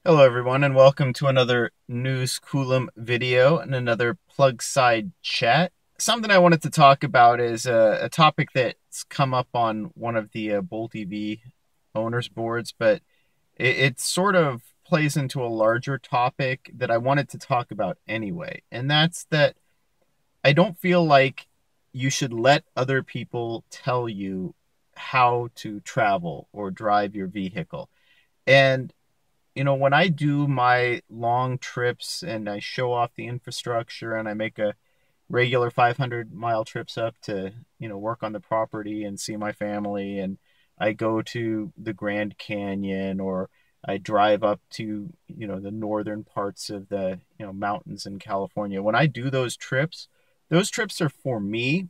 Hello everyone and welcome to another News Coolum video and another plug side chat. Something I wanted to talk about is a topic that's come up on one of the Bolt EV owners boards, but it sort of plays into a larger topic that I wanted to talk about anyway. And that's that I don't feel like you should let other people tell you how to travel or drive your vehicle. And when I do my long trips and I show off the infrastructure and I make a regular 500-mile trips up to, work on the property and see my family, and I go to the Grand Canyon, or I drive up to, the northern parts of the, mountains in California. When I do those trips are for me,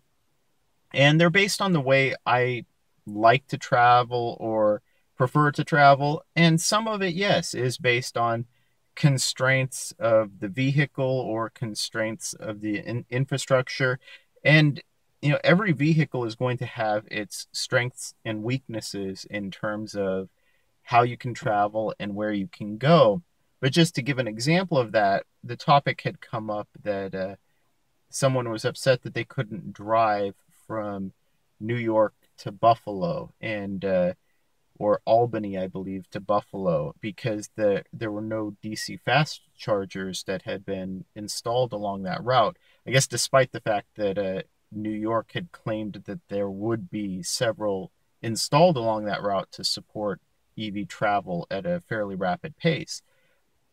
and they're based on the way I like to travel or prefer to travel. And some of it, yes, is based on constraints of the vehicle or constraints of the infrastructure. And, every vehicle is going to have its strengths and weaknesses in terms of how you can travel and where you can go. But just to give an example of that, the topic had come up that someone was upset that they couldn't drive from New York to Buffalo and or Albany, I believe, to Buffalo because there were no DC fast chargers that had been installed along that route. I guess despite the fact that New York had claimed that there would be several installed along that route to support EV travel at a fairly rapid pace.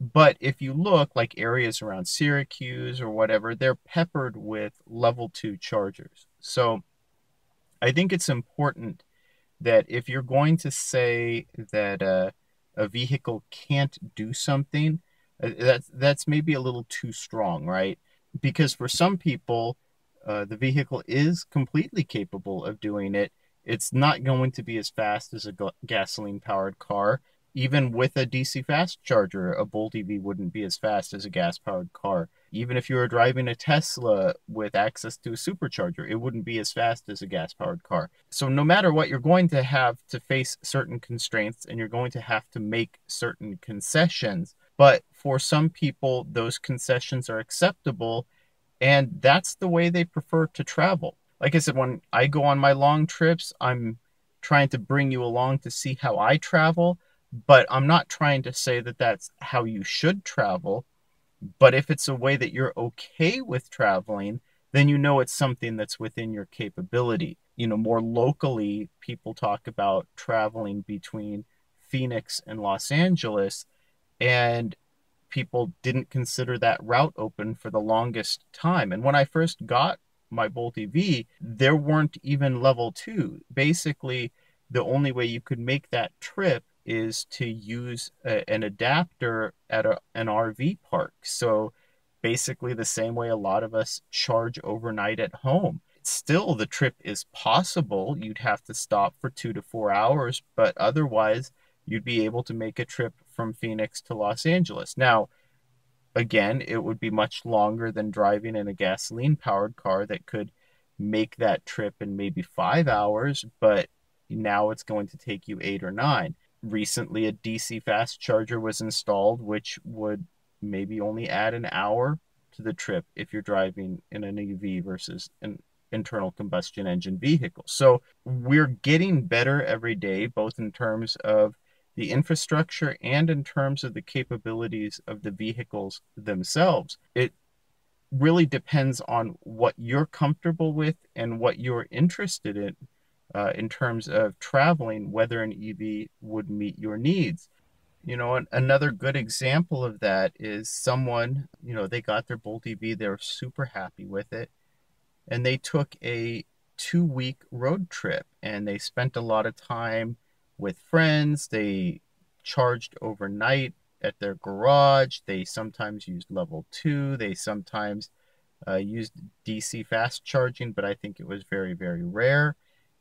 But if you look like areas around Syracuse or whatever, they're peppered with level two chargers. So I think it's important that if you're going to say that a vehicle can't do something, that's maybe a little too strong, right? Because for some people, the vehicle is completely capable of doing it. It's not going to be as fast as a gasoline powered car. Even with a DC fast charger, a Bolt EV wouldn't be as fast as a gas powered car. Even if you were driving a Tesla with access to a supercharger, it wouldn't be as fast as a gas powered car. So, no matter what, you're going to have to face certain constraints and you're going to have to make certain concessions. But for some people, those concessions are acceptable, and that's the way they prefer to travel. Like I said, when I go on my long trips, I'm trying to bring you along to see how I travel, but I'm not trying to say that that's how you should travel. But if it's a way that you're okay with traveling, then it's something that's within your capability. More locally, people talk about traveling between Phoenix and Los Angeles, and people didn't consider that route open for the longest time. And when I first got my Bolt EV, there weren't even level two. Basically, the only way you could make that trip is to use an adapter at an RV park. So basically, the same way a lot of us charge overnight at home. Still, the trip is possible. You'd have to stop for 2 to 4 hours, but otherwise, you'd be able to make a trip from Phoenix to Los Angeles. Now, again, it would be much longer than driving in a gasoline powered car that could make that trip in maybe 5 hours, but now it's going to take you 8 or 9. Recently, a DC fast charger was installed, which would maybe only add an hour to the trip if you're driving in an EV versus an internal combustion engine vehicle. So we're getting better every day, both in terms of the infrastructure and in terms of the capabilities of the vehicles themselves. It really depends on what you're comfortable with and what you're interested in terms of traveling, whether an EV would meet your needs. Another good example of that is someone, they got their Bolt EV, they're super happy with it, and they took a 2 week road trip and they spent a lot of time with friends. They charged overnight at their garage. They sometimes used level two. They sometimes used DC fast charging, but I think it was very, very rare.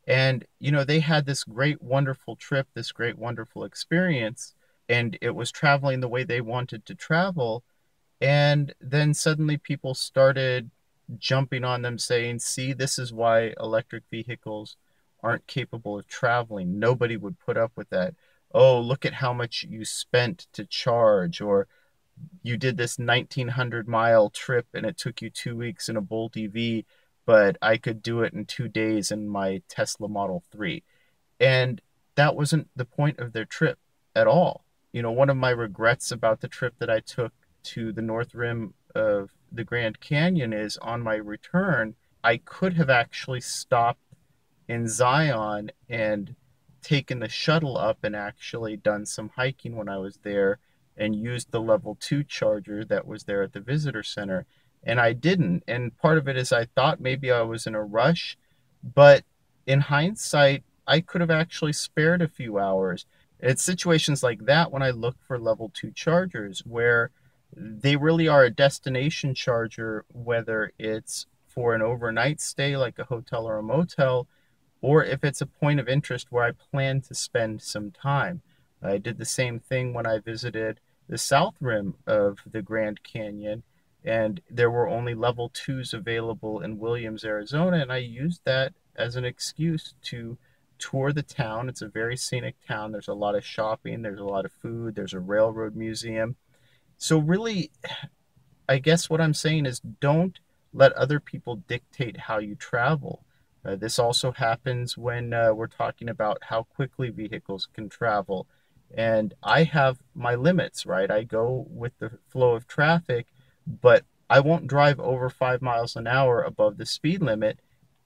And, they had this great, wonderful trip, this great, wonderful experience, and it was traveling the way they wanted to travel. And then suddenly people started jumping on them saying, see, this is why electric vehicles aren't capable of traveling. Nobody would put up with that. oh, look at how much you spent to charge, or you did this 1900-mile trip and it took you 2 weeks in a Bolt EV, but I could do it in 2 days in my Tesla Model 3. And that wasn't the point of their trip at all. One of my regrets about the trip that I took to the North Rim of the Grand Canyon is on my return, I could have actually stopped in Zion and taken the shuttle up and actually done some hiking when I was there and used the level 2 charger that was there at the visitor center. And I didn't. And part of it is I thought maybe I was in a rush, but in hindsight, I could have actually spared a few hours. It's situations like that when I look for level 2 chargers where they really are a destination charger, whether it's for an overnight stay like a hotel or a motel, or if it's a point of interest where I plan to spend some time. I did the same thing when I visited the south rim of the Grand Canyon, and there were only level 2s available in Williams, Arizona, and I used that as an excuse to tour the town. It's a very scenic town. There's a lot of shopping, there's a lot of food, there's a railroad museum. So, really, I guess what I'm saying is don't let other people dictate how you travel. This also happens when we're talking about how quickly vehicles can travel. And I have my limits, right? I go with the flow of traffic, but I won't drive over 5 miles an hour above the speed limit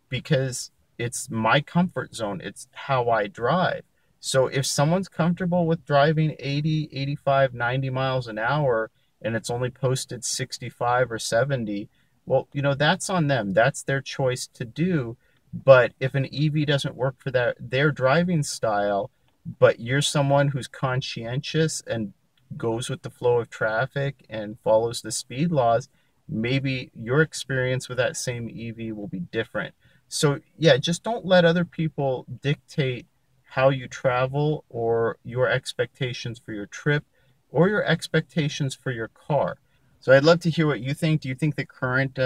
because it's my comfort zone. It's how I drive. So if someone's comfortable with driving 80, 85, 90 miles an hour and it's only posted 65 or 70, well, that's on them. That's their choice to do. But if an EV doesn't work for their driving style, but you're someone who's conscientious and goes with the flow of traffic and follows the speed laws, maybe your experience with that same EV will be different. So, yeah, just don't let other people dictate how you travel or your expectations for your trip or your expectations for your car. So, I'd love to hear what you think. Do you think the current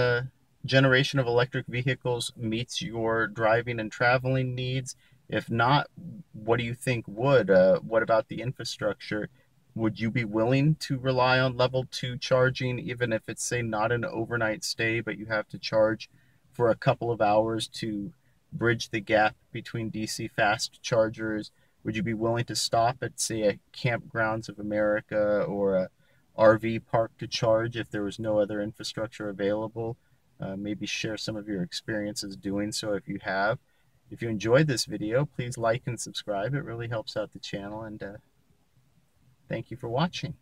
generation of electric vehicles meets your driving and traveling needs? If not, what do you think would? What about the infrastructure? Would you be willing to rely on level 2 charging, even if it's, say, not an overnight stay, but you have to charge for a couple of hours to bridge the gap between DC fast chargers? Would you be willing to stop at, say, a Campgrounds of America or a RV park to charge if there was no other infrastructure available? Maybe share some of your experiences doing so if you have. If you enjoyed this video, please like and subscribe. It really helps out the channel, and thank you for watching.